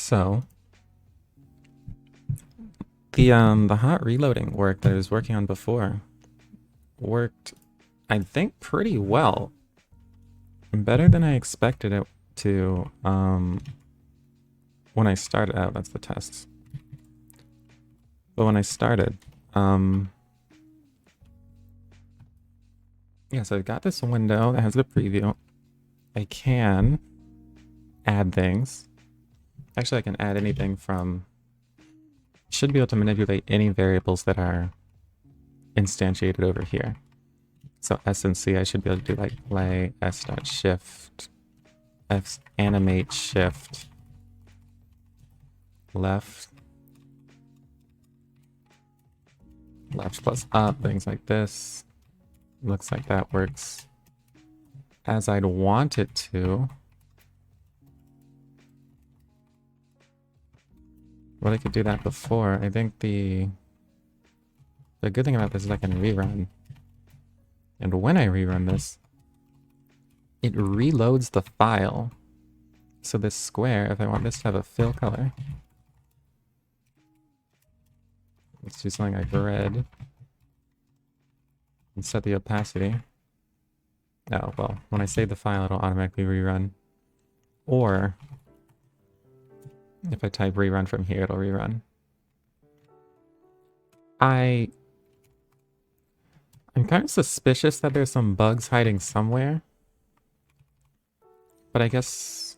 So the hot reloading work that I was working on before worked, I think, pretty well. Better than I expected it to when I started out. That's the tests. But when I started, yeah, so I've got this window that has the preview. I can add things. Actually, I can add anything from... Should be able to manipulate any variables that are instantiated over here. So S and C, I should be able to do like play s.shift, f animate shift, left plus up, things like this. Looks like that works as I'd want it to. But I could do that before. I think the good thing about this is I can rerun. And when I rerun this, it reloads the file. So this square, if I want this to have a fill color, let's do something like red. And set the opacity. Oh, well, when I save the file, it'll automatically rerun. Or if I type rerun from here, it'll rerun. I'm kind of suspicious that there's some bugs hiding somewhere. But I guess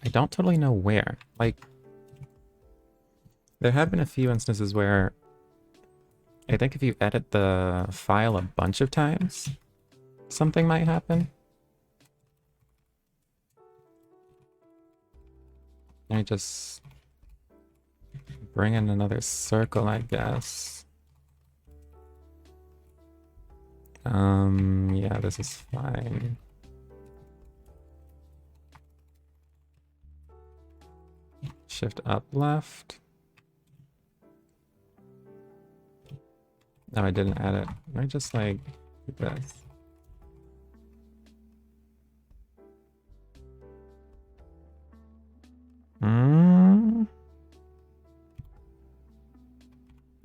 I don't totally know where. Like, there have been a few instances where I think if you edit the file a bunch of times, something might happen. I just bring in another circle, I guess. Yeah, this is fine. Shift up left. No, I didn't add it. I just like do this.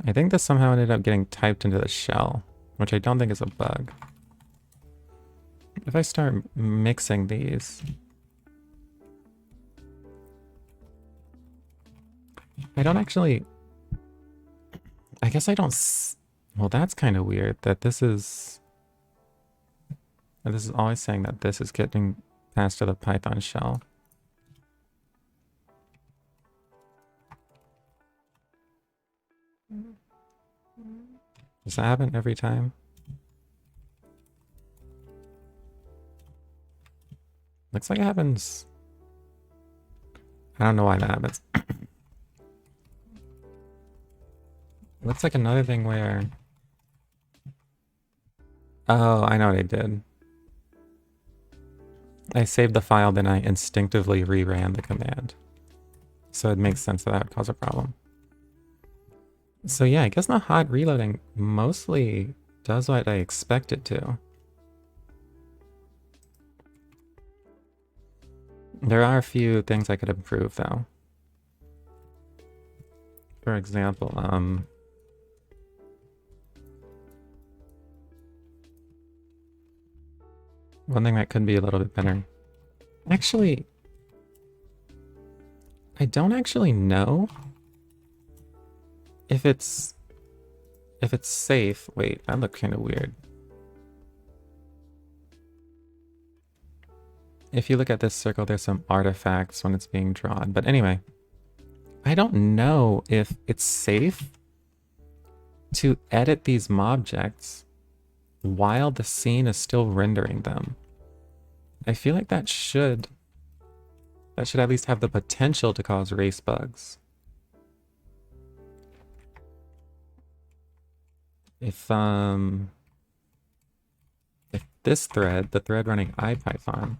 I think this somehow ended up getting typed into the shell, which I don't think is a bug. If I start mixing these, I don't actually... I guess I don't... Well, that's kind of weird that this is... This is always saying that this is getting passed to the Python shell. Does that happen every time? Looks like it happens... I don't know why that happens. Looks like another thing where... Oh, I know what I did. I saved the file, then I instinctively reran the command. So it makes sense that that would cause a problem. So yeah, I guess the hot reloading mostly does what I expect it to. There are a few things I could improve though. For example, one thing that could be a little bit better. Actually, I don't actually know if it's safe. Wait, that looked kind of weird. If you look at this circle, there's some artifacts when it's being drawn. But anyway, I don't know if it's safe to edit these mobjects while the scene is still rendering them. I feel like that should at least have the potential to cause race bugs. If this thread, the thread running IPython,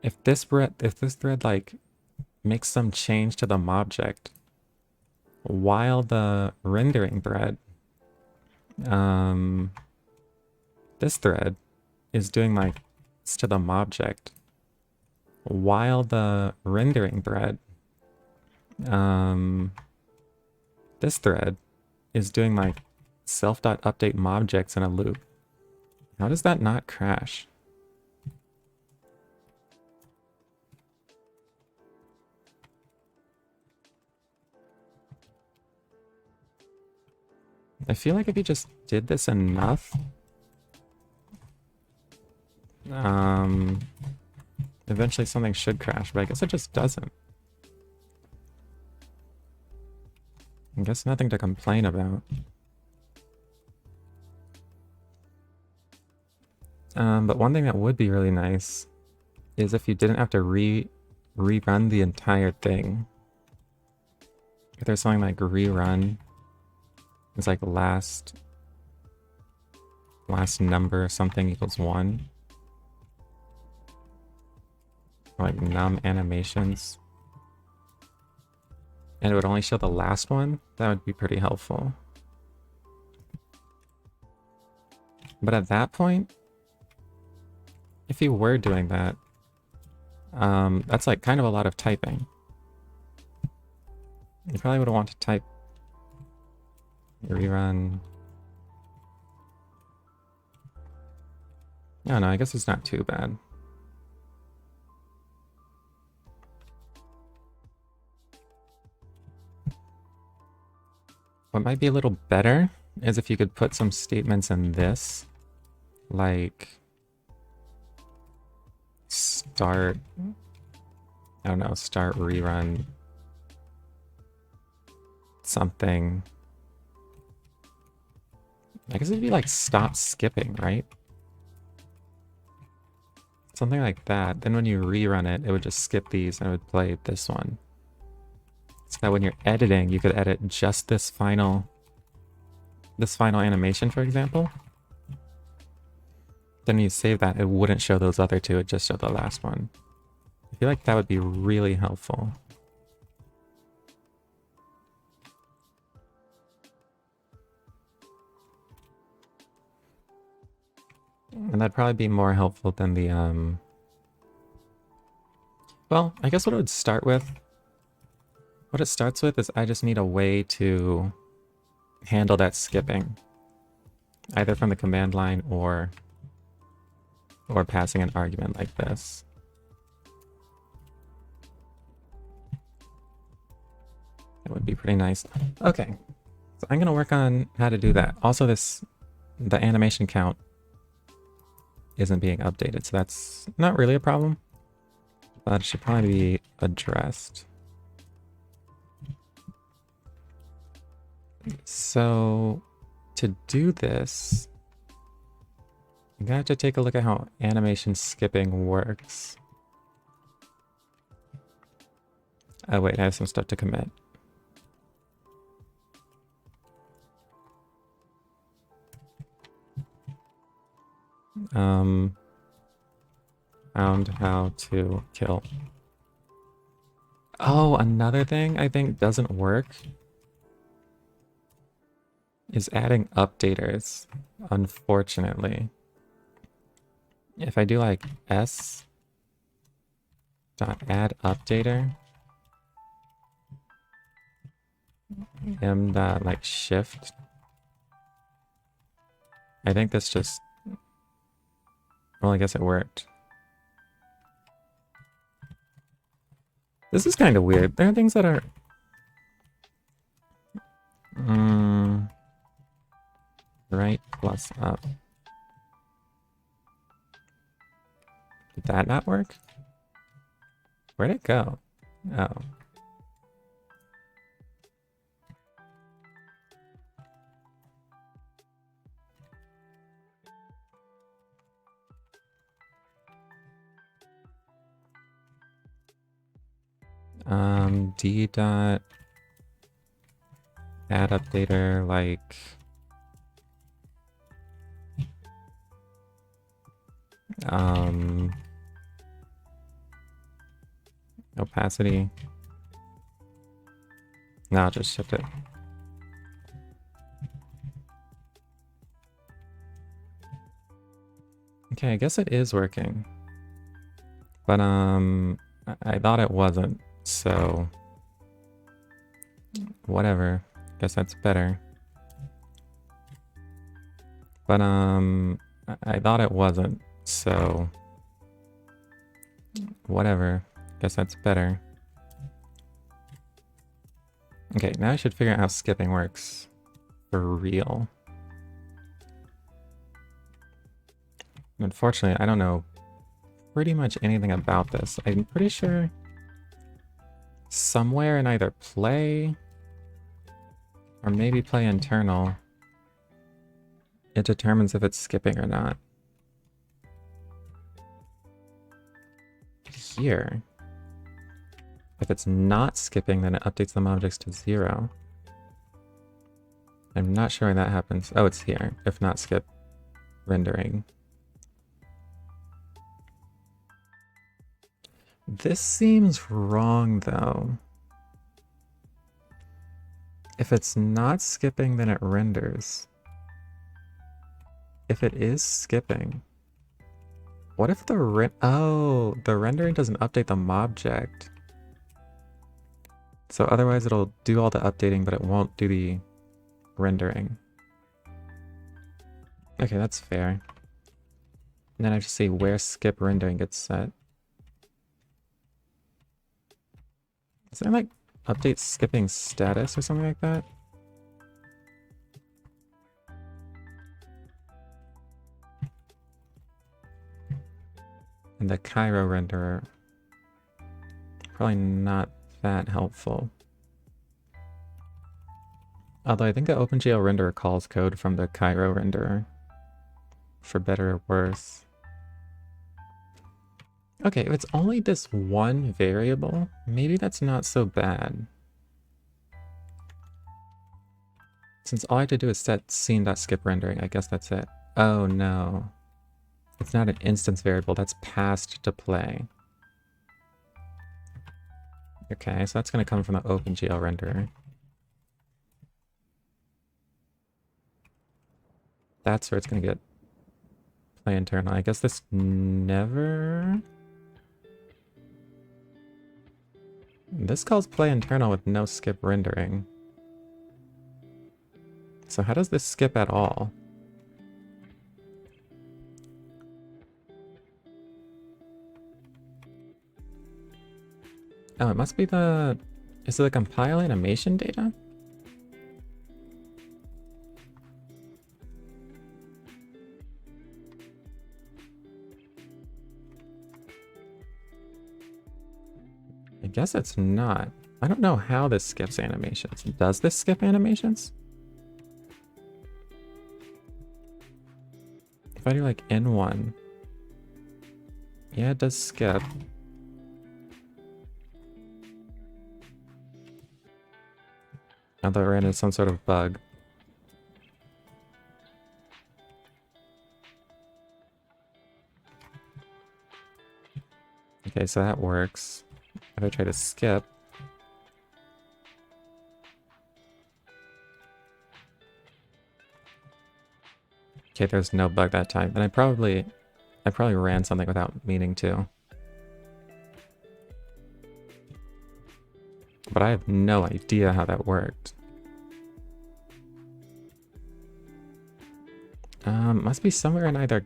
if this thread like makes some change to the mobject while the rendering thread, this thread is doing like to the mobject, while the rendering thread, this thread is doing like self.update mobjects in a loop. How does that not crash? I feel like if you just did this enough, eventually something should crash, but I guess it just doesn't. I guess nothing to complain about. But one thing that would be really nice is if you didn't have to rerun the entire thing. If there's something like rerun, it's like last number something equals 1. Or like num animations. And it would only show the last one, that would be pretty helpful. But at that point, if you were doing that, that's like kind of a lot of typing. You probably would want to type rerun. No, I guess it's not too bad. What might be a little better is if you could put some statements in this, like start, I don't know, start rerun something. I guess it'd be like stop skipping, right? Something like that. Then when you rerun it, it would just skip these and it would play this one. So that when you're editing, you could edit just this final animation, for example. Then when you save that, it wouldn't show those other two, it just showed the last one. I feel like that would be really helpful. And that'd probably be more helpful than the, well, I guess what it would start with, what it starts with is I just need a way to handle that skipping. Either from the command line or passing an argument like this. That would be pretty nice. Okay, so I'm gonna work on how to do that. Also the animation count isn't being updated, so that's not really a problem, but it should probably be addressed. So to do this, I'm gonna have to take a look at how animation skipping works. Oh wait, I have some stuff to commit. Found how to kill. Oh, another thing I think doesn't work is adding updaters, unfortunately. If I do like s dot add updater, m dot like shift, I think this just, well, I guess it worked. This is kind of weird. There are things that are right plus up. Did that not work? Where'd it go? Oh. D dot add updater like opacity. No, I'll just shift it. Okay, I guess it is working. But I thought it wasn't, so whatever. Guess that's better. But I thought it wasn't, so whatever. Guess that's better. Okay, now I should figure out how skipping works for real. Unfortunately, I don't know pretty much anything about this. I'm pretty sure somewhere in either play or maybe play internal, it determines if it's skipping or not. Here, if it's not skipping, then it updates the objects to 0. I'm not sure when that happens. Oh, it's here. If not skip rendering. This seems wrong, though. If it's not skipping, then it renders. If it is skipping, what if the the rendering doesn't update the object? So otherwise it'll do all the updating, but it won't do the rendering. Okay, that's fair. And then I have to see where skip rendering gets set. Is there like update skipping status or something like that? And the Cairo renderer, probably not that helpful. Although I think the OpenGL renderer calls code from the Cairo renderer, for better or worse. Okay, if it's only this one variable, maybe that's not so bad. Since all I have to do is set scene.skipRendering, I guess that's it. Oh no. It's not an instance variable, that's passed to play. Okay, so that's going to come from the OpenGL renderer. That's where it's going to get play internal. I guess this never... This calls play internal with no skip rendering. So how does this skip at all? Oh, it must be the... Is it the compile animation data? I guess it's not. I don't know how this skips animations. Does this skip animations? If I do like N1. Yeah, it does skip. I thought I ran into some sort of bug. Okay, so that works. If I try to skip... Okay, there's no bug that time. Then I probably ran something without meaning to. But I have no idea how that worked. Must be somewhere in either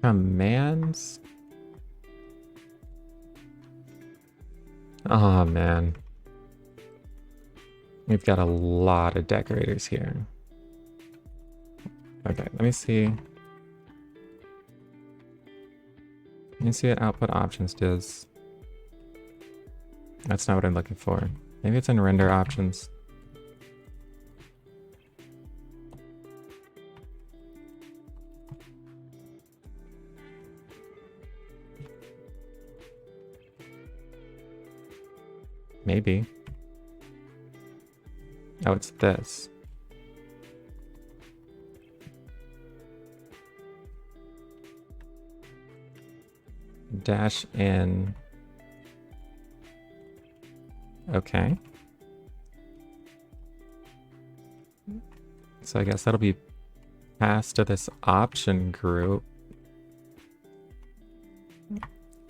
commands. Oh man. We've got a lot of decorators here. Okay, let me see. Let me see what output options does. That's not what I'm looking for. Maybe it's in render options. Maybe. Oh, it's this. Dash in. Okay. So I guess that'll be passed to this option group.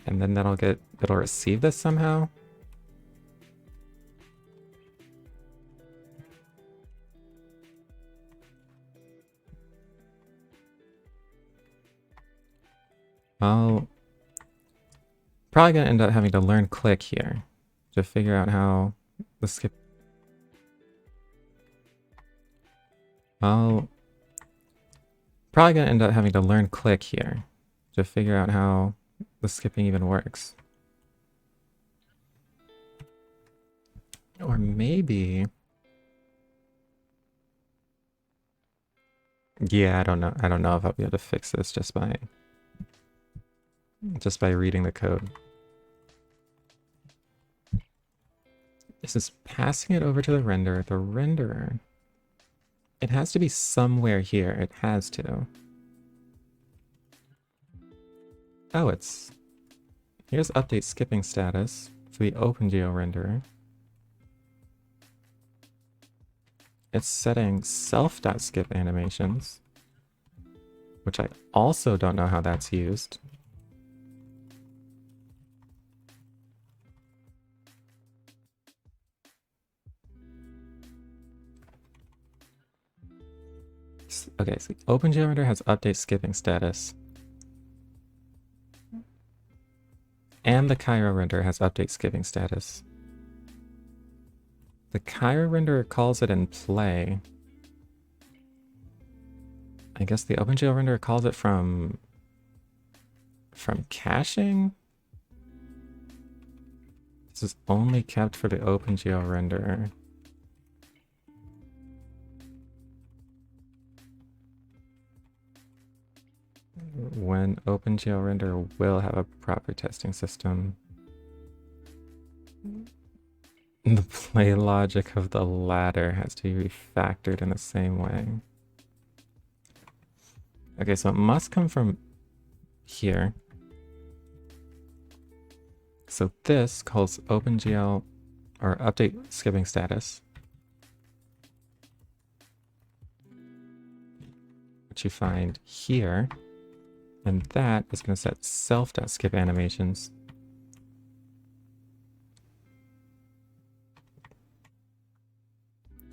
And then it'll receive this somehow. I'll probably gonna end up having to learn click here to figure out how the skip. I'll probably gonna end up having to learn click here to figure out how the skipping even works. Or maybe... Yeah, I don't know. I don't know if I'll be able to fix this just by reading the code. This is passing it over to the renderer. The renderer, it has to be somewhere here. It has to. Oh, here's update skipping status for the OpenGL renderer. It's setting self.skip animations, which I also don't know how that's used. Okay, so the OpenGL renderer has update skipping status. And the Cairo renderer has update skipping status. The Cairo renderer calls it in play. I guess the OpenGL renderer calls it from caching? This is only kept for the OpenGL renderer. When OpenGL renderer will have a proper testing system. The play logic of the latter has to be refactored in the same way. Okay, so it must come from here. So this calls OpenGL or update skipping status, which you find here, and that is going to set self.skip animations.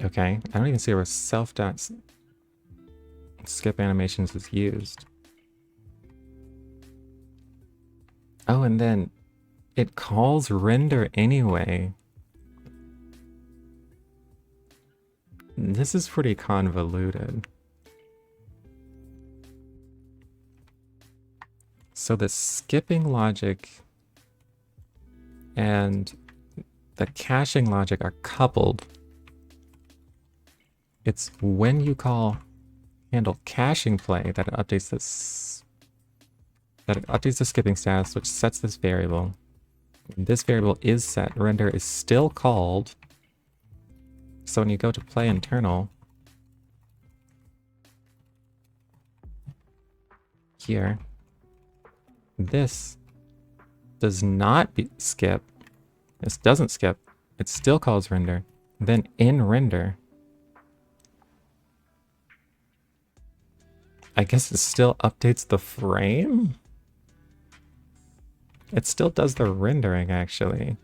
Okay, I don't even see where self.skip animations is used. Oh, and then it calls render anyway. This is pretty convoluted. So the skipping logic and the caching logic are coupled. It's when you call handle caching play that it updates this, that it updates the skipping status, which sets this variable. When this variable is set, render is still called. So when you go to play internal, here, this does not skip. This doesn't skip. It still calls render. Then in render, I guess it still updates the frame? It still does the rendering, actually.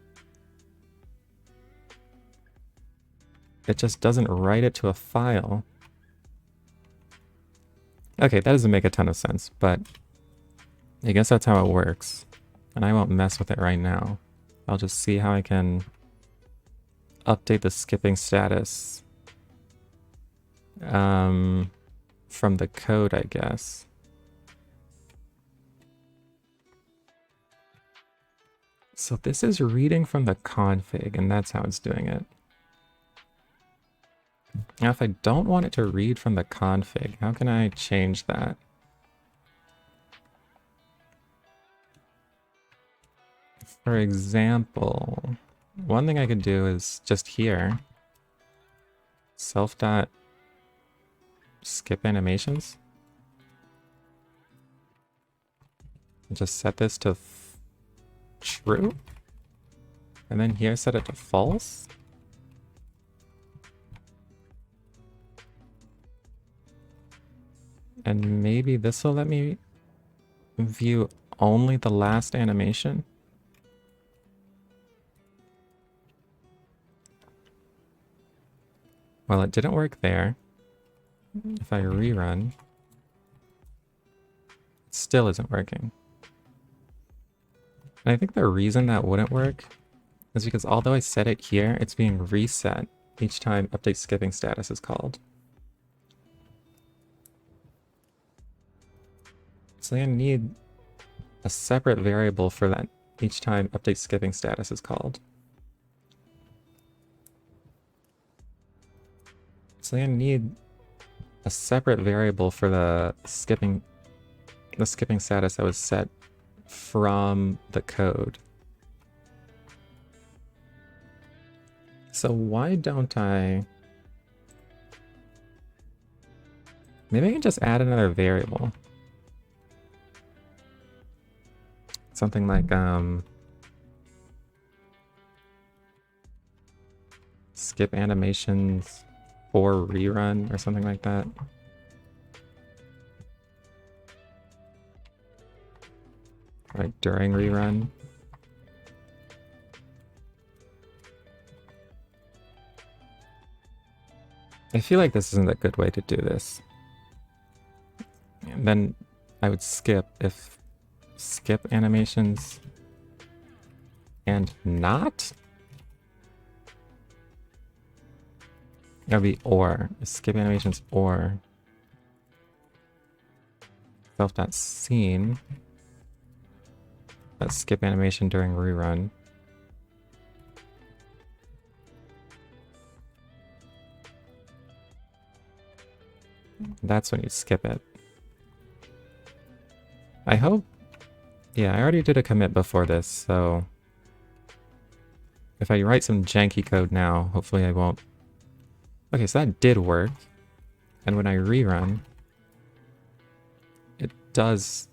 It just doesn't write it to a file. Okay, that doesn't make a ton of sense, but I guess that's how it works. And I won't mess with it right now. I'll just see how I can update the skipping status from the code, I guess. So this is reading from the config, and that's how it's doing it. Now, if I don't want it to read from the config, how can I change that? For example, one thing I could do is just here, self.skip animations. Just set this to true. And then here set it to false. And maybe this will let me view only the last animation? Well, it didn't work there. If I rerun, it still isn't working. And I think the reason that wouldn't work is because although I set it here, it's being reset each time update skipping status is called. So I need a separate variable for that each time update skipping status is called. So I need a separate variable for the skipping status that was set from the code. So why don't I... Maybe I can just add another variable. Something like skip animations for rerun or something like that. Like during rerun. I feel like this isn't a good way to do this. And then I would skip animations and not? That would be or. Skip animations or self.scene. That's skip animation during rerun. That's when you skip it. I hope... Yeah, I already did a commit before this, so... If I write some janky code now, hopefully I won't... Okay, so that did work. And when I rerun, it does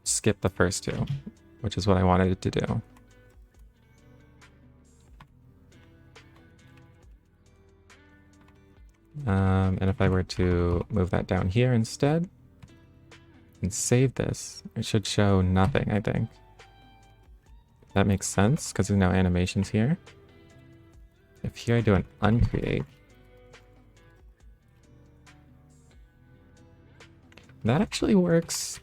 skip the first two, which is what I wanted it to do. And if I were to move that down here instead and save this, it should show nothing, I think. That makes sense because there's no animations here. If here I do an uncreate, that actually works.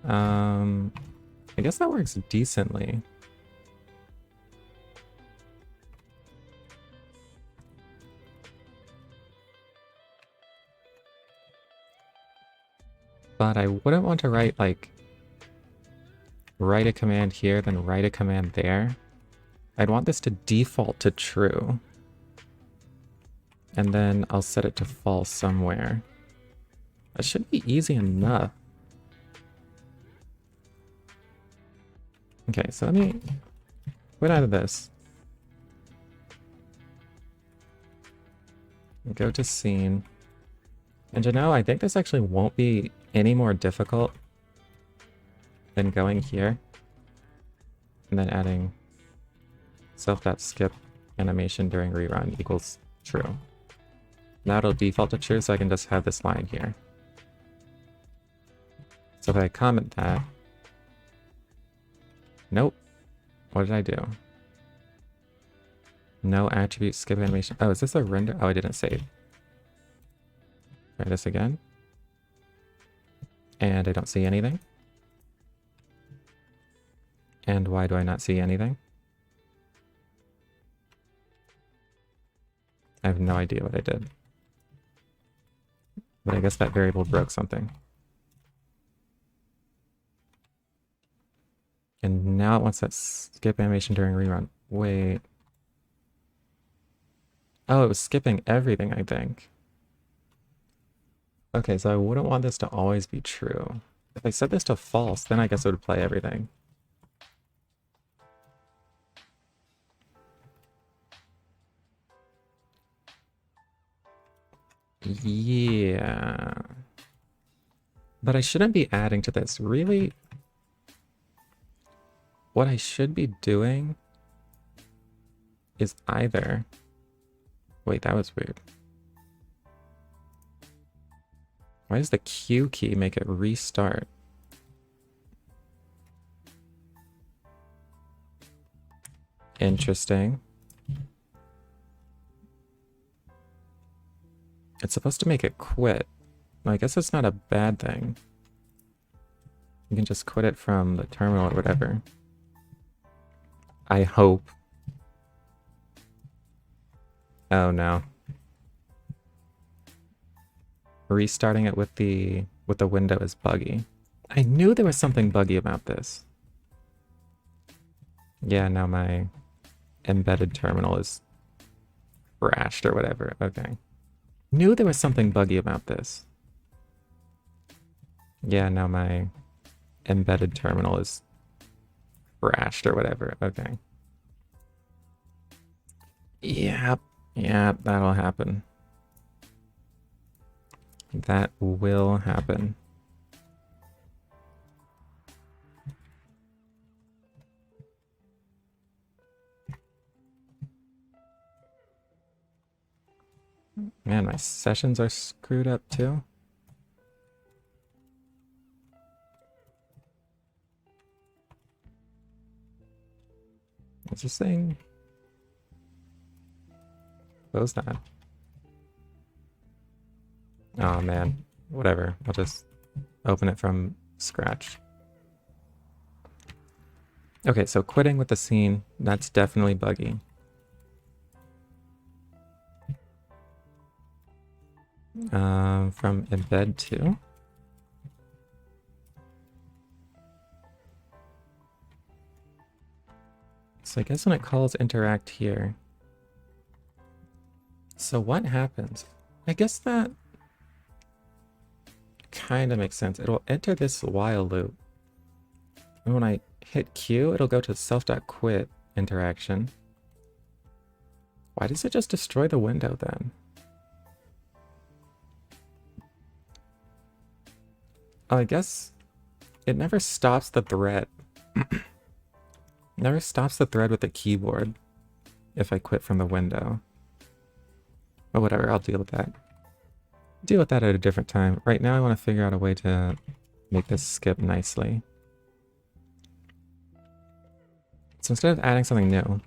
I guess that works decently. But I wouldn't want to write a command here, then write a command there. I'd want this to default to true. And then I'll set it to false somewhere. That should be easy enough. Okay, so let me quit out of this. Go to scene. And you know, I think this actually won't be any more difficult than going here and then adding self.skip animation during rerun equals true. Now it'll default to true, so I can just have this line here. So if I comment that, nope. What did I do? No attribute skip animation. Oh, is this a render? Oh, I didn't save. Try this again. And I don't see anything. And why do I not see anything? I have no idea what I did. But I guess that variable broke something. And now it wants that skip animation during rerun. Wait. Oh, it was skipping everything, I think. Okay, so I wouldn't want this to always be true. If I set this to false, then I guess it would play everything. Yeah. But I shouldn't be adding to this. Really, what I should be doing is either... Wait, that was weird. Why does the Q key make it restart? Interesting. It's supposed to make it quit. Well, I guess it's not a bad thing. You can just quit it from the terminal or whatever. I hope. Oh no. Restarting it with the window is buggy. I knew there was something buggy about this. Yeah, now my embedded terminal is crashed or whatever. Okay. Knew there was something buggy about this. Yeah, now my embedded terminal is crashed or whatever. Okay. Yep. Yeah, that'll happen. That will happen. Man, my sessions are screwed up too. What's this thing? Close that. Oh man, whatever. I'll just open it from scratch. Okay, so quitting with the scene, that's definitely buggy. From embed to. So I guess when it calls interact here. So what happens? I guess that kind of makes sense. It'll enter this while loop. And when I hit Q, it'll go to self.quit interaction. Why does it just destroy the window then? Oh, I guess it never stops the thread. Never stops the thread with the keyboard if I quit from the window. But whatever, I'll deal with that. Deal with that at a different time. Right now I want to figure out a way to make this skip nicely. So instead of adding something new,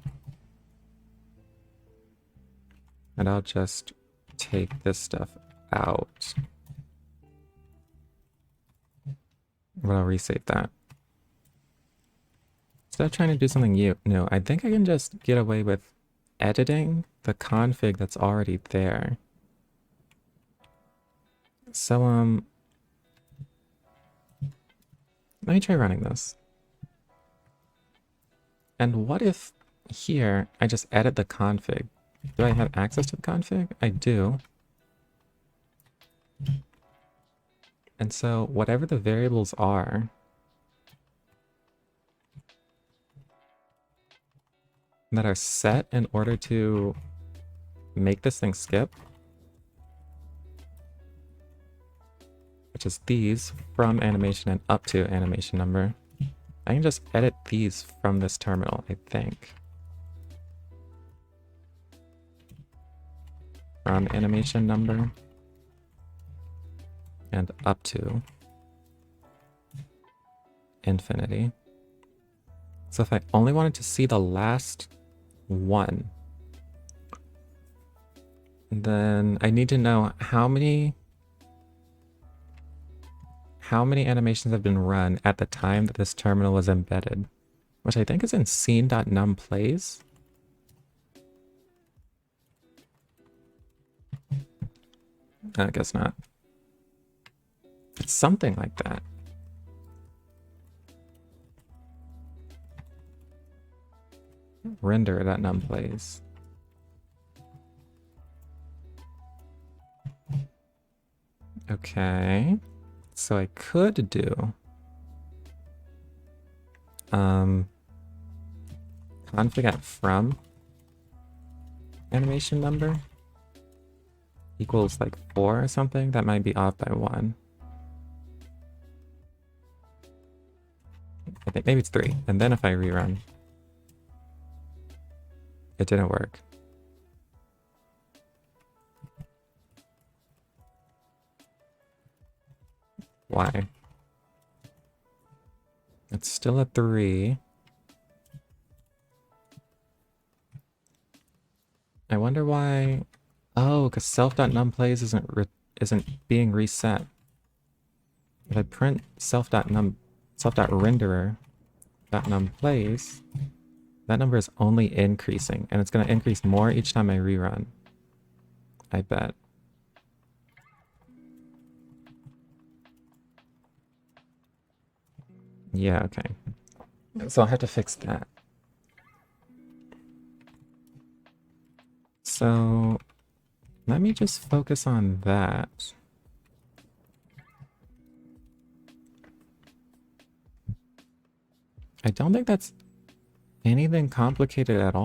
and I'll just take this stuff out. But I'll resave that. Instead of trying to do something new, I think I can just get away with editing the config that's already there. So, let me try running this. And what if here I just edit the config? Do I have access to the config? I do. And so whatever the variables are, that are set in order to make this thing skip, which is these from animation and up to animation number, I can just edit these from this terminal, I think. From animation number and up to infinity. So if I only wanted to see the last one, then I need to know how many animations have been run at the time that this terminal was embedded, which I think is in scene.numPlays. I guess not. It's something like that. Render.numPlays. Okay. So I could do config at from animation number equals like 4 or something. That might be off by 1. I think maybe it's 3. And then if I rerun, it didn't work. Why? It's still a 3. I wonder why... Oh, because self.numPlays isn't being reset. If I print self.renderer.numPlays, that number is only increasing, and it's going to increase more each time I rerun. I bet. Yeah, okay. So I'll have to fix that. So let me just focus on that. I don't think that's anything complicated at all.